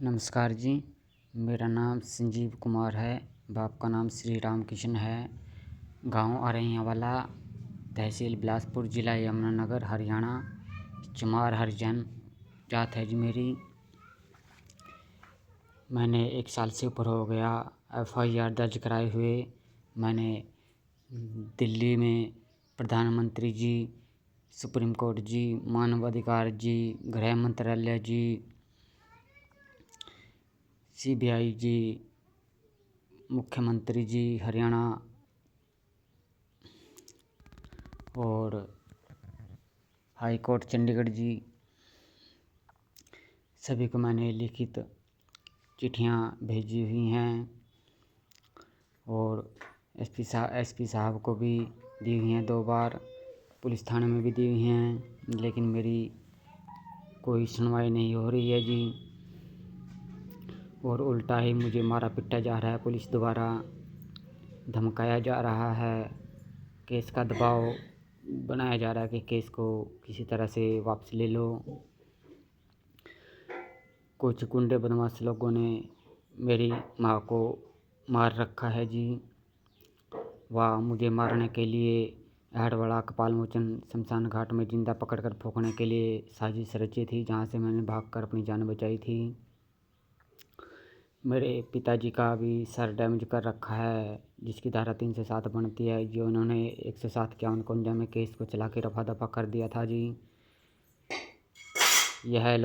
नमस्कार जी। मेरा नाम संजीव कुमार है। बाप का नाम श्री राम किशन है। गांव अरैयावाला, तहसील बिलासपुर, ज़िला यमुनानगर, हरियाणा। चमार हरिजन जात है जी मेरी। मैंने 1 साल से ऊपर हो गया FIR दर्ज कराए हुए। मैंने दिल्ली में प्रधानमंत्री जी, सुप्रीम कोर्ट जी, मानवाधिकार जी, गृह मंत्रालय जी, CBI जी, मुख्यमंत्री जी हरियाणा और हाई कोर्ट चंडीगढ़ जी, सभी को मैंने लिखित चिट्ठियाँ भेजी हुई हैं और SP साहब को भी दी हुई हैं 2 बार। पुलिस थाने में भी दी हुई हैं, लेकिन मेरी कोई सुनवाई नहीं हो रही है जी। और उल्टा ही मुझे मारा पिटा जा रहा है पुलिस द्वारा, धमकाया जा रहा है, केस का दबाव बनाया जा रहा है कि केस को किसी तरह से वापस ले लो। कुछ गुंडे बदमाश लोगों ने मेरी माँ को मार रखा है जी। वह मुझे मारने के लिए अहड़वाड़ा कपालमोचन शमशान घाट में जिंदा पकड़कर फूंकने के लिए साजिश रची थी, जहाँ से मैंने भागकर अपनी जान बचाई थी। मेरे पिताजी का भी सर डैमेज कर रखा है, जिसकी धारा 307 बनती है, जो उन्होंने 107-51 में केस को चला के रफा दफा कर दिया था जी। इन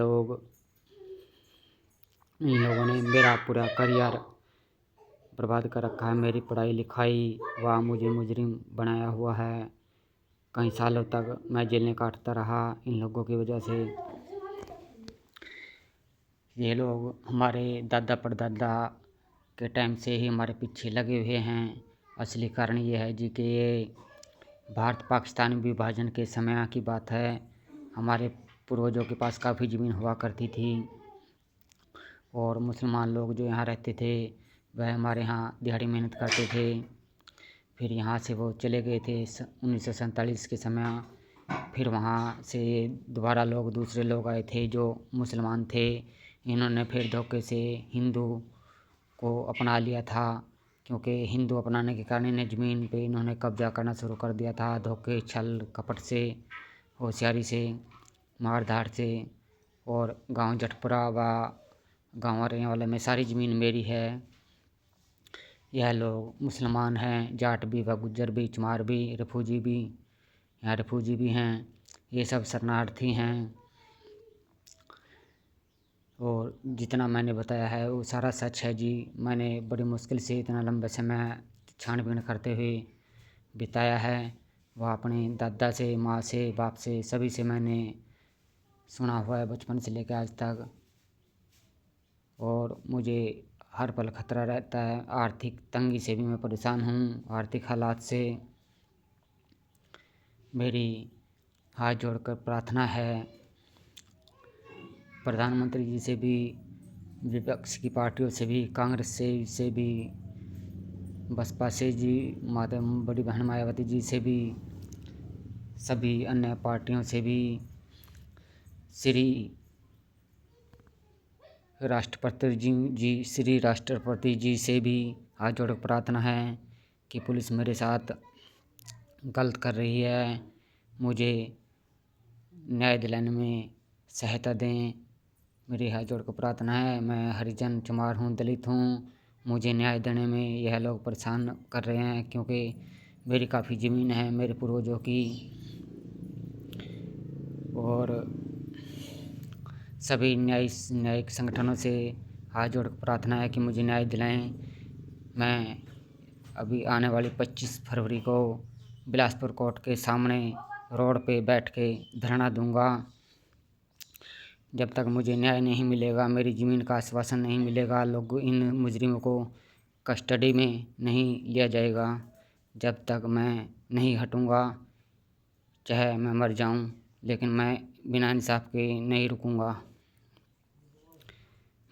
लोगों ने मेरा पूरा करियर बर्बाद कर रखा है। मेरी पढ़ाई लिखाई व मुझे मुजरिम बनाया हुआ है। कई सालों तक मैं जेलें काटता रहा इन लोगों की वजह से। ये लोग हमारे दादा परदादा के टाइम से ही हमारे पीछे लगे हुए हैं। असली कारण ये है जी कि ये भारत पाकिस्तान विभाजन के समय की बात है। हमारे पूर्वजों के पास काफ़ी ज़मीन हुआ करती थी और मुसलमान लोग जो यहाँ रहते थे वह हमारे यहाँ दिहाड़ी मेहनत करते थे। फिर यहाँ से वो चले गए थे 1947 के समय। फिर वहाँ से दोबारा दूसरे लोग आए थे जो मुसलमान थे। इन्होंने फिर धोखे से हिंदू को अपना लिया था, क्योंकि हिंदू अपनाने के कारण इन्हें ज़मीन पे इन्होंने कब्जा करना शुरू कर दिया था। धोखे, छल कपट से, होशियारी से, मार धाड़ से। और गांव जटपुरा व गांव अरैयावाला में सारी ज़मीन मेरी है। यह लोग मुसलमान हैं, जाट भी व गुज्जर भी, चमार भी, रिफ्यूजी भी, यहाँ रिफ्यूजी भी हैं। ये सब शरणार्थी हैं और जितना मैंने बताया है वो सारा सच है जी। मैंने बड़ी मुश्किल से इतना लंबे समय छानबीन करते हुए बिताया है। वह अपने दादा से, माँ से, बाप से, सभी से मैंने सुना हुआ है बचपन से लेकर आज तक। और मुझे हर पल खतरा रहता है। आर्थिक तंगी से भी मैं परेशान हूँ। आर्थिक हालात से मेरी हाथ जोड़कर प्रार्थना है प्रधानमंत्री जी से भी, विपक्ष की पार्टियों से भी, कांग्रेस से भी, बसपा से जी, माता बड़ी बहन मायावती जी से भी, सभी अन्य पार्टियों से भी, श्री राष्ट्रपति जी से भी हाथ जोड़ प्रार्थना है कि पुलिस मेरे साथ गलत कर रही है। मुझे न्याय दिलाने में सहायता दें। मेरी हाथ जोड़ कर प्रार्थना है। मैं हरिजन चमार हूँ, दलित हूँ। मुझे न्याय देने में यह लोग परेशान कर रहे हैं, क्योंकि मेरी काफ़ी ज़मीन है मेरे पूर्वजों की। और सभी न्यायिक संगठनों से हाथ जोड़ कर प्रार्थना है कि मुझे न्याय दिलाएं। मैं अभी आने वाली 25 फरवरी को बिलासपुर कोर्ट के सामने रोड पे बैठ के धरना दूंगा। जब तक मुझे न्याय नहीं मिलेगा, मेरी ज़मीन का आश्वासन नहीं मिलेगा, लोग इन मुजरिमों को कस्टडी में नहीं लिया जाएगा, जब तक मैं नहीं हटूंगा, चाहे मैं मर जाऊं, लेकिन मैं बिना इंसाफ के नहीं रुकूंगा।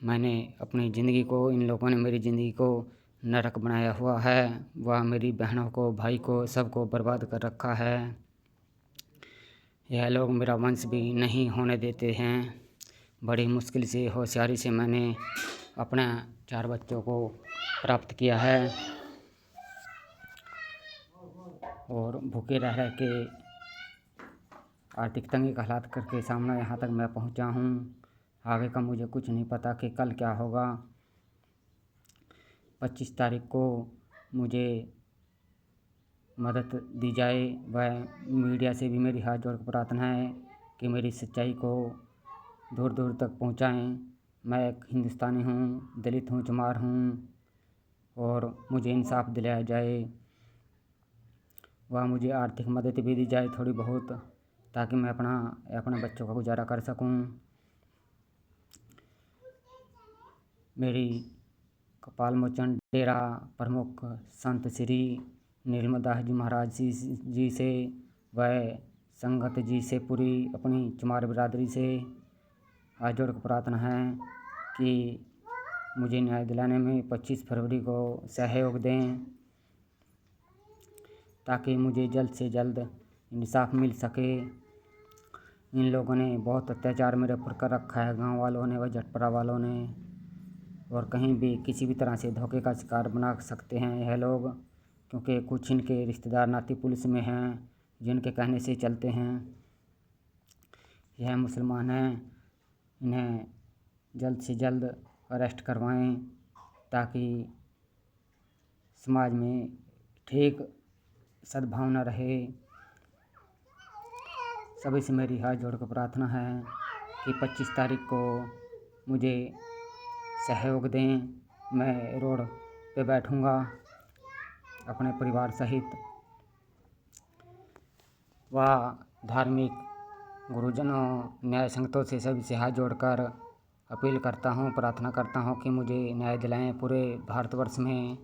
मैंने अपनी ज़िंदगी को, इन लोगों ने मेरी ज़िंदगी को नरक बनाया हुआ है। वह मेरी बहनों को, भाई को, सबको बर्बाद कर रखा है। यह लोग मेरा वंश भी नहीं होने देते हैं। बड़ी मुश्किल से होशियारी से मैंने अपने 4 बच्चों को प्राप्त किया है और भूखे रह रह के आर्थिक तंगी का हालात करके सामने यहाँ तक मैं पहुँचा हूँ। आगे का मुझे कुछ नहीं पता कि कल क्या होगा। 25 तारीख को मुझे मदद दी जाए। वह मीडिया से भी मेरी हाथ जोड़ कर प्रार्थना है कि मेरी सच्चाई को दूर दूर तक पहुँचाएँ। मैं एक हिंदुस्तानी हूँ, दलित हूँ, चमार हूँ और मुझे इंसाफ दिलाया जाए। वह मुझे आर्थिक मदद भी दी जाए थोड़ी बहुत, ताकि मैं अपने बच्चों का गुजारा कर सकूं। मेरी कपालमोचन डेरा प्रमुख संत श्री निर्मलदास जी महाराज जी से व संगत जी से पूरी अपनी चमार बिरादरी से हाथ जोड़ कर प्रार्थना है कि मुझे न्याय दिलाने में 25 फरवरी को सहयोग दें, ताकि मुझे जल्द से जल्द इंसाफ मिल सके। इन लोगों ने बहुत अत्याचार मेरे ऊपर कर रखा है, गांव वालों ने व जटपरा वालों ने, और कहीं भी किसी भी तरह से धोखे का शिकार बना सकते हैं यह लोग, क्योंकि कुछ इनके रिश्तेदार नाती पुलिस में हैं जिनके कहने से चलते हैं। यह मुसलमान हैं, इन्हें जल्द से जल्द अरेस्ट करवाएं ताकि समाज में ठीक सद्भावना रहे। सभी से मेरी हाथ जोड़कर प्रार्थना है कि 25 तारीख को मुझे सहयोग दें। मैं रोड पे बैठूंगा अपने परिवार सहित। व धार्मिक गुरुजनों, न्याय संगतों से सभी से हाथ जोड़कर अपील करता हूँ, प्रार्थना करता हूँ कि मुझे न्याय दिलाएं पूरे भारतवर्ष में,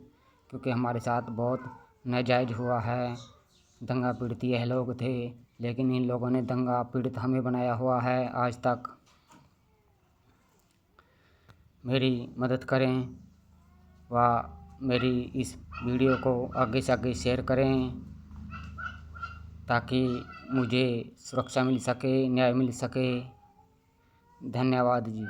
क्योंकि हमारे साथ बहुत नाजायज़ हुआ है। दंगा पीड़ित यह लोग थे, लेकिन इन लोगों ने दंगा पीड़ित हमें बनाया हुआ है आज तक। मेरी मदद करें व मेरी इस वीडियो को आगे से आगे शेयर करें, ताकि मुझे सुरक्षा मिल सके, न्याय मिल सके। धन्यवाद जी।